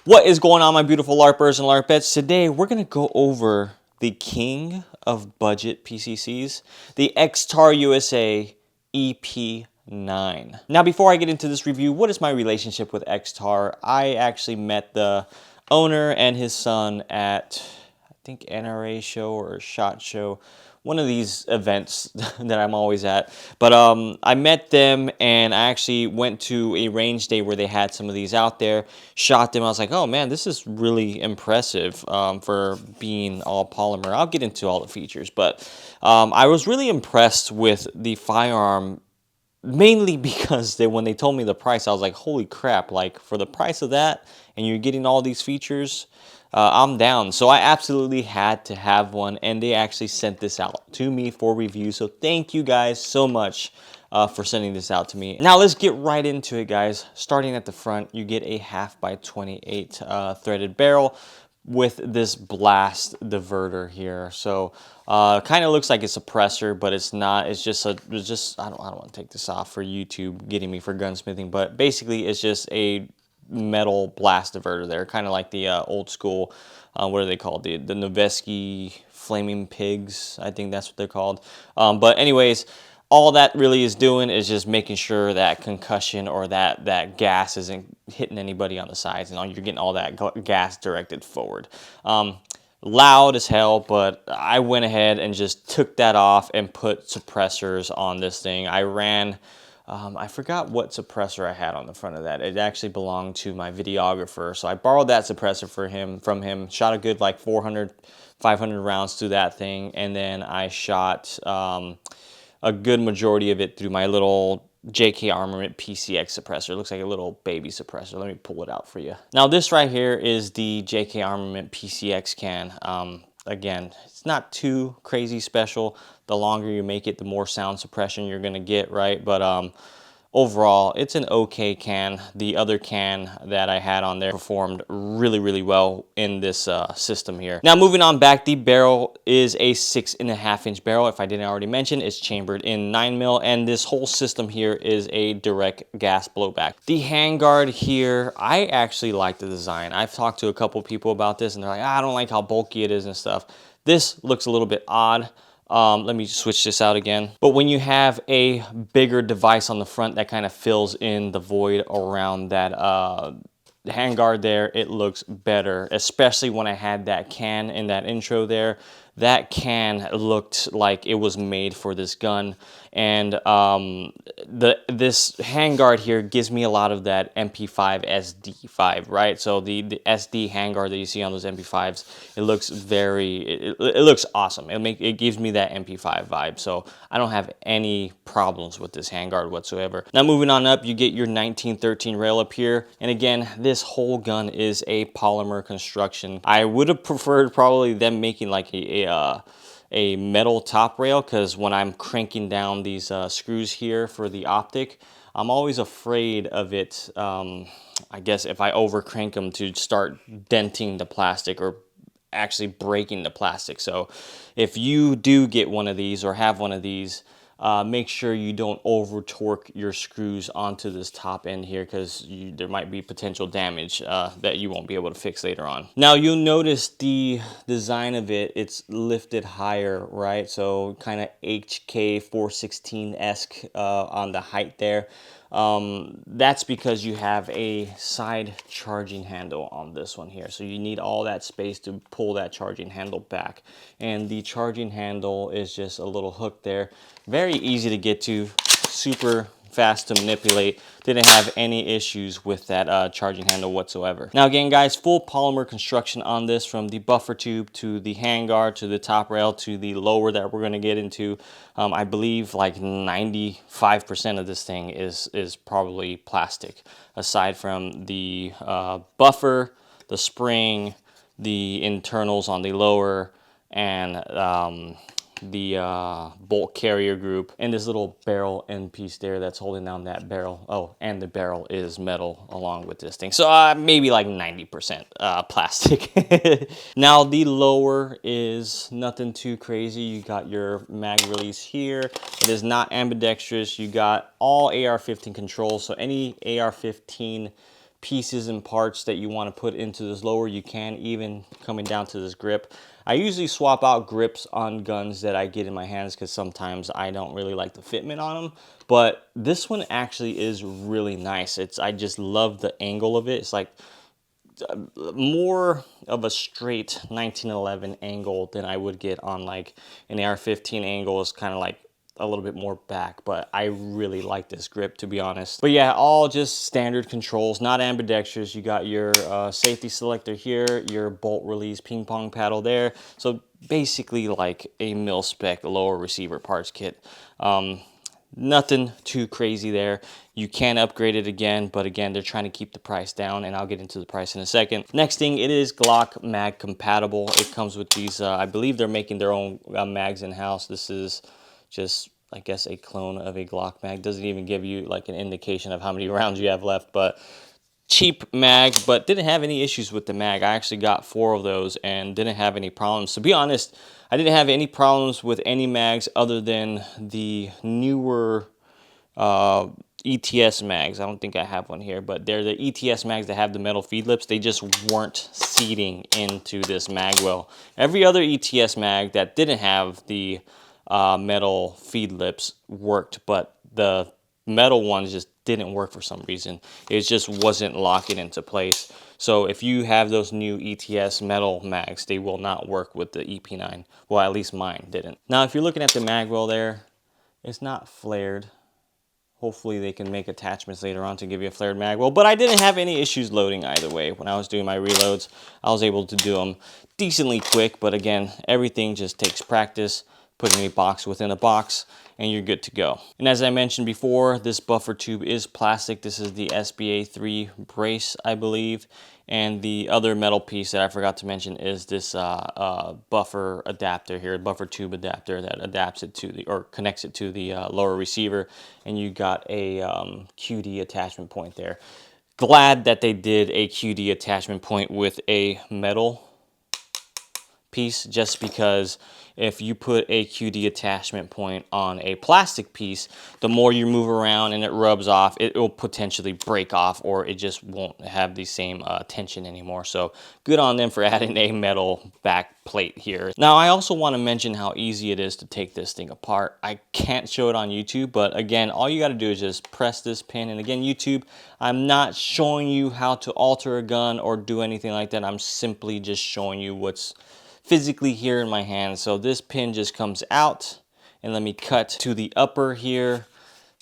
What is going on, my beautiful LARPers and LARPettes? Today, we're going to go over the king of budget PCCs, the Extar USA EP9. Now, before I get into this review, what is my relationship with Extar? I actually met the owner and his son at, I think, NRA show or SHOT Show, one of these events that I'm always at. But I met them, and I actually went to a range day where they had some of these out there, shot them. I was like, oh man, this is really impressive for being all polymer. I'll get into all the features, but I was really impressed with the firearm, mainly because when they told me the price, I was like, holy crap, like for the price of that and you're getting all these features, I'm down. So I absolutely had to have one, and they actually sent this out to me for review. So thank you guys so much for sending this out to me. Now let's get right into it, guys. Starting at the front, you get a 1/2x28 threaded barrel with this blast diverter here. So kind of looks like a suppressor, but it's not. It's just I don't want to take this off for YouTube getting me for gunsmithing, but basically it's just a metal blast diverter there, kind of like the old school, what are they called? The Noveski Flaming Pigs, I think that's what they're called. But anyways, all that really is doing is just making sure that concussion or that gas isn't hitting anybody on the sides, and you're getting all that gas directed forward. Loud as hell, but I went ahead and just took that off and put suppressors on this thing. I ran, I forgot what suppressor I had on the front of that. It actually belonged to my videographer, so I borrowed that suppressor from him, shot a good like 400, 500 rounds through that thing, and then I shot a good majority of it through my little JK Armament PCX suppressor. It looks like a little baby suppressor. Let me pull it out for you. Now this right here is the JK Armament PCX can. Again, it's not too crazy special. The longer you make it, the more sound suppression you're gonna get, right? But overall, it's an okay can. The other can that I had on there performed really, really well in this system here. Now, moving on back, the barrel is a 6.5-inch barrel. If I didn't already mention, it's chambered in 9mm, and this whole system here is a direct gas blowback. The handguard here, I actually like the design. I've talked to a couple people about this, and they're like, I don't like how bulky it is and stuff. This looks a little bit odd. Let me switch this out again. But when you have a bigger device on the front that kind of fills in the void around that handguard there, it looks better, especially when I had that can in that intro there. That can looked like it was made for this gun, and this handguard here gives me a lot of that MP5 SD5, right? So the SD handguard that you see on those MP5s, it looks it looks awesome. It gives me that MP5 vibe. So I don't have any problems with this handguard whatsoever. Now moving on up, you get your 1913 rail up here, and again, this whole gun is a polymer construction. I would have preferred probably them making like a metal top rail, because when I'm cranking down these screws here for the optic, I'm always afraid of it, I guess if I over crank them, to start denting the plastic or actually breaking the plastic. So if you do get one of these or have one of these, make sure you don't over torque your screws onto this top end here, because there might be potential damage that you won't be able to fix later on. Now you'll notice the design of it, it's lifted higher, right? So kind of HK 416-esque on the height there. That's because you have a side charging handle on this one here. So you need all that space to pull that charging handle back. And the charging handle is just a little hook there. Very easy to get to, super fast to manipulate. Didn't have any issues with that charging handle whatsoever. Now again, guys, full polymer construction on this, from the buffer tube to the handguard to the top rail to the lower that we're going to get into. I believe like 95% of this thing is probably plastic, aside from the buffer, the spring, the internals on the lower, and the bolt carrier group, and this little barrel end piece there that's holding down that barrel. Oh, and the barrel is metal along with this thing. So maybe like 90% plastic. Now the lower is nothing too crazy. You got your mag release here. It is not ambidextrous. You got all AR-15 controls. So any AR-15 pieces and parts that you want to put into this lower, you can, even coming down to this grip. I usually swap out grips on guns that I get in my hands because sometimes I don't really like the fitment on them. But this one actually is really nice. I just love the angle of it. It's like more of a straight 1911 angle than I would get on like an AR-15 angle. Is kind of like a little bit more back, but I really like this grip, to be honest. But yeah, all just standard controls, not ambidextrous. You got your safety selector here, your bolt release ping pong paddle there. So basically like a mil-spec lower receiver parts kit. Nothing too crazy there. You can upgrade it again, but again, they're trying to keep the price down, and I'll get into the price in a second. Next thing, it is Glock mag compatible. It comes with these, I believe they're making their own mags in-house. This is just, I guess, a clone of a Glock mag. Doesn't even give you like an indication of how many rounds you have left, but cheap mag, but didn't have any issues with the mag. I actually got 4 of those and didn't have any problems. To be honest, I didn't have any problems with any mags other than the newer ETS mags. I don't think I have one here, but they're the ETS mags that have the metal feed lips. They just weren't seating into this mag well. Every other ETS mag that didn't have the metal feed lips worked, but the metal ones just didn't work for some reason. It just wasn't locking into place. So if you have those new ETS metal mags, they will not work with the EP9. Well, at least mine didn't. Now, if you're looking at the mag well there, it's not flared. Hopefully they can make attachments later on to give you a flared mag well, but I didn't have any issues loading either way. When I was doing my reloads, I was able to do them decently quick, but again, everything just takes practice. Putting a box within a box, and you're good to go. And as I mentioned before, this buffer tube is plastic. This is the SBA3 brace, I believe. And the other metal piece that I forgot to mention is this buffer adapter here, buffer tube adapter that adapts it to the, or connects it to the lower receiver. And you got a QD attachment point there. Glad that they did a QD attachment point with a metal piece, just because if you put a QD attachment point on a plastic piece, the more you move around and it rubs off, it will potentially break off, or it just won't have the same tension anymore. So good on them for adding a metal back plate here. Now, I also want to mention how easy it is to take this thing apart. I can't show it on YouTube, but again, all you got to do is just press this pin. And again, YouTube, I'm not showing you how to alter a gun or do anything like that. I'm simply just showing you what's physically here in my hand. So this pin just comes out, and let me cut to the upper here.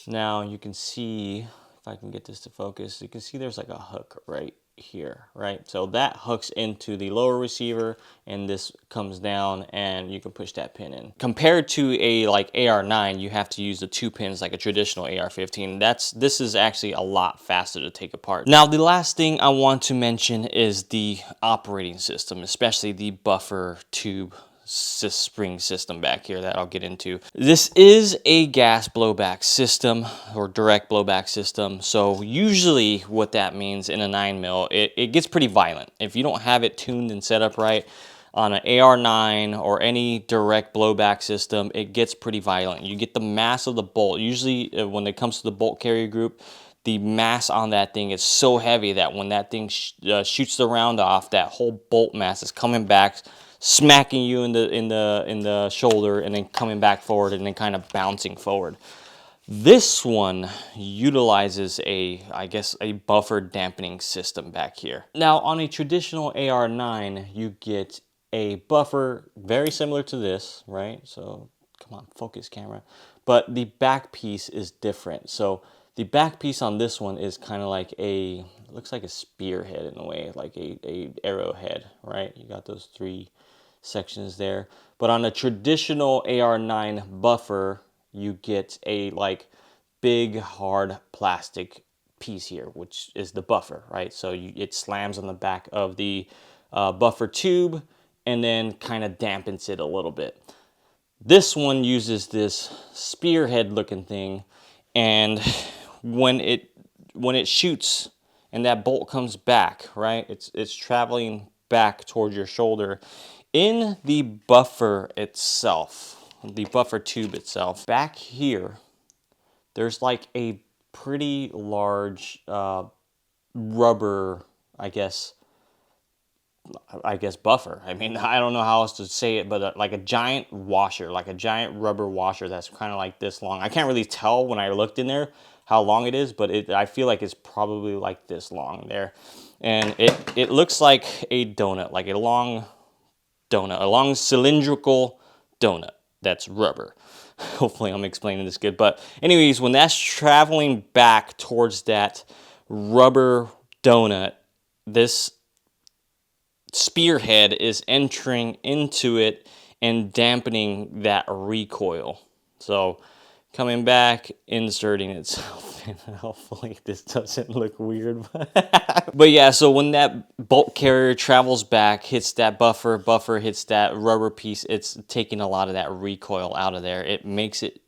Now you can see, if I can get this to focus, you can see there's like a hook right here, right? So that hooks into the lower receiver, and this comes down, and you can push that pin in. Compared to a like AR9, you have to use the 2 pins like a traditional AR-15. This is actually a lot faster to take apart. Now, the last thing I want to mention is the operating system, especially the buffer tube spring system back here that I'll get into. This is a gas blowback system, or direct blowback system. So usually what that means in a 9mm, it gets pretty violent. If you don't have it tuned and set up right on an AR9 or any direct blowback system, it gets pretty violent. You get the mass of the bolt. Usually when it comes to the bolt carrier group, the mass on that thing is so heavy that when that thing shoots the round off, that whole bolt mass is coming back, smacking you in the shoulder, and then coming back forward, and then kind of bouncing forward. This one utilizes I guess a buffer dampening system back here. Now, on a traditional AR9, you get a buffer very similar to this, right? So come on, focus camera. But the back piece is different. So the back piece on this one is kind of like it looks like a spearhead in a way, like a arrowhead, right? You got those 3 sections there. But on a traditional AR9 buffer, you get a like big hard plastic piece here, which is the buffer, right? So it slams on the back of the buffer tube and then kind of dampens it a little bit. This one uses this spearhead looking thing, and when it shoots and that bolt comes back, right, it's traveling back towards your shoulder. In the buffer itself, the buffer tube itself, back here, there's like a pretty large rubber, I guess buffer. I mean, I don't know how else to say it, but like a giant washer, like a giant rubber washer that's kind of like this long. I can't really tell when I looked in there how long it is, but I feel like it's probably like this long there. And it looks like a donut, like a long donut, a long cylindrical donut that's rubber. Hopefully I'm explaining this good. But anyways, when that's traveling back towards that rubber donut, this spearhead is entering into it and dampening that recoil. So coming back, inserting itself, and hopefully this doesn't look weird. But yeah, so when that bolt carrier travels back, hits that buffer hits that rubber piece, it's taking a lot of that recoil out of there. It makes it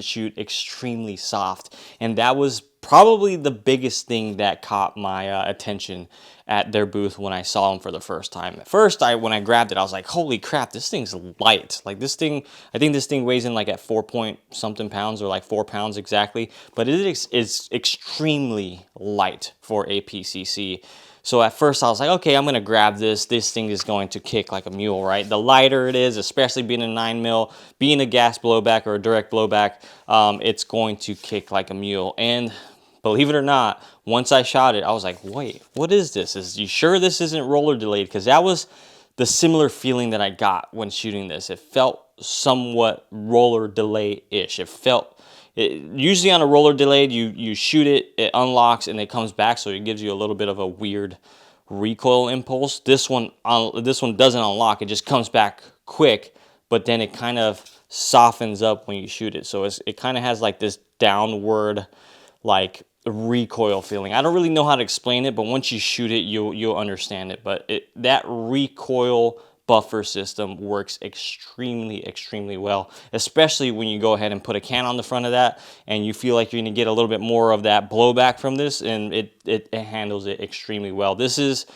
shoot extremely soft, and that was probably the biggest thing that caught my attention at their booth when I saw them for the first time. At first, when I grabbed it, I was like, holy crap, this thing's light. Like this thing, I think this thing weighs in like at 4 point something pounds, or like 4 pounds exactly, but it is extremely light for a PCC. So at first I was like, okay, I'm gonna grab this. This thing is going to kick like a mule, right? The lighter it is, especially being a 9mm, being a gas blowback or a direct blowback, it's going to kick like a mule. And believe it or not, once I shot it, I was like, wait, what is this? Is you sure this isn't roller delayed? Because that was the similar feeling that I got when shooting this. It felt somewhat roller delay-ish. Usually on a roller delayed, you shoot it, it unlocks, and it comes back, so it gives you a little bit of a weird recoil impulse. This one doesn't unlock, it just comes back quick, but then it kind of softens up when you shoot it. So it kind of has like this downward like recoil feeling. I don't really know how to explain it, but once you shoot it, you'll understand it. But that recoil buffer system works extremely well, especially when you go ahead and put a can on the front of that and you feel like you're going to get a little bit more of that blowback from this, and it handles it extremely well. This is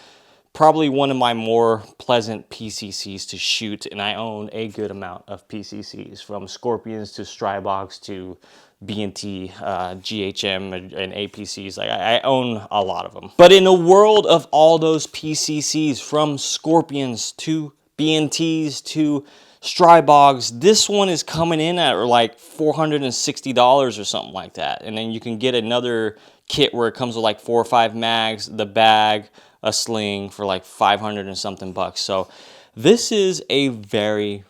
probably one of my more pleasant PCCs to shoot, and I own a good amount of PCCs, from Scorpions to Strybox to B&T, GHM, and APCs. Like I own a lot of them. But in the world of all those PCCs, from Scorpions to B&Ts to Strybogs, this one is coming in at like $460 or something like that. And then you can get another kit where it comes with like 4 or 5 mags, the bag, a sling for like 500 and something bucks. So this is a very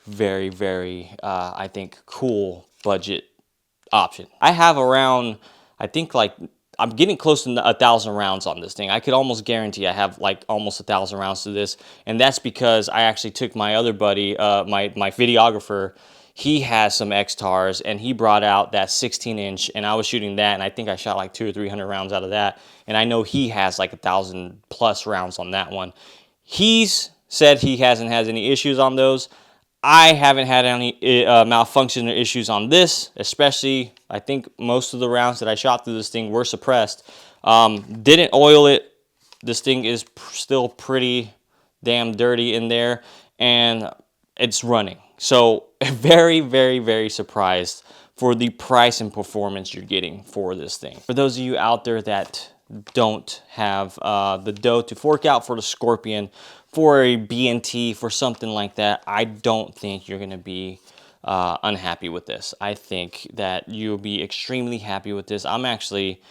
I think cool budget option. I have around, I think like, I'm getting close to 1,000 rounds on this thing. I could almost guarantee I have like almost 1,000 rounds to this, and that's because I actually took my other buddy, my videographer. He has some Extars, and he brought out that 16-inch, and I was shooting that, and I think I shot like 200 or 300 rounds out of that. And I know he has like 1,000 plus rounds on that one. He's said he hasn't had any issues on those. I haven't had any malfunction or issues on this, especially I think most of the rounds that I shot through this thing were suppressed. Didn't oil it. This thing is still pretty damn dirty in there, and it's running. So very surprised for the price and performance you're getting for this thing. For those of you out there that don't have the dough to fork out for the Scorpion, for a B&T, for something like that, I don't think you're going to be unhappy with this. I think that you'll be extremely happy with this. I'm actually,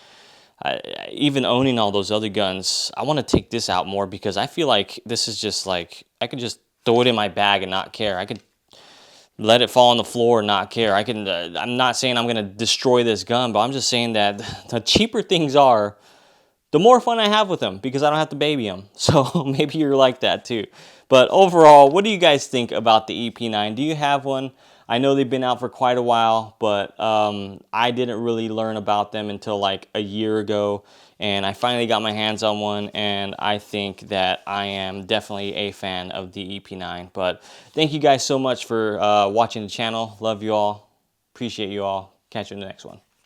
even owning all those other guns, I want to take this out more, because I feel like this is just like, I could just throw it in my bag and not care. I could let it fall on the floor and not care. I can. I'm not saying I'm going to destroy this gun, but I'm just saying that the cheaper things are, the more fun I have with them, because I don't have to baby them. So maybe you're like that too. But overall, what do you guys think about the EP9? Do you have one? I know they've been out for quite a while, but I didn't really learn about them until like a year ago, and I finally got my hands on one, and I think that I am definitely a fan of the EP9. But thank you guys so much for watching the channel. Love you all. Appreciate you all. Catch you in the next one.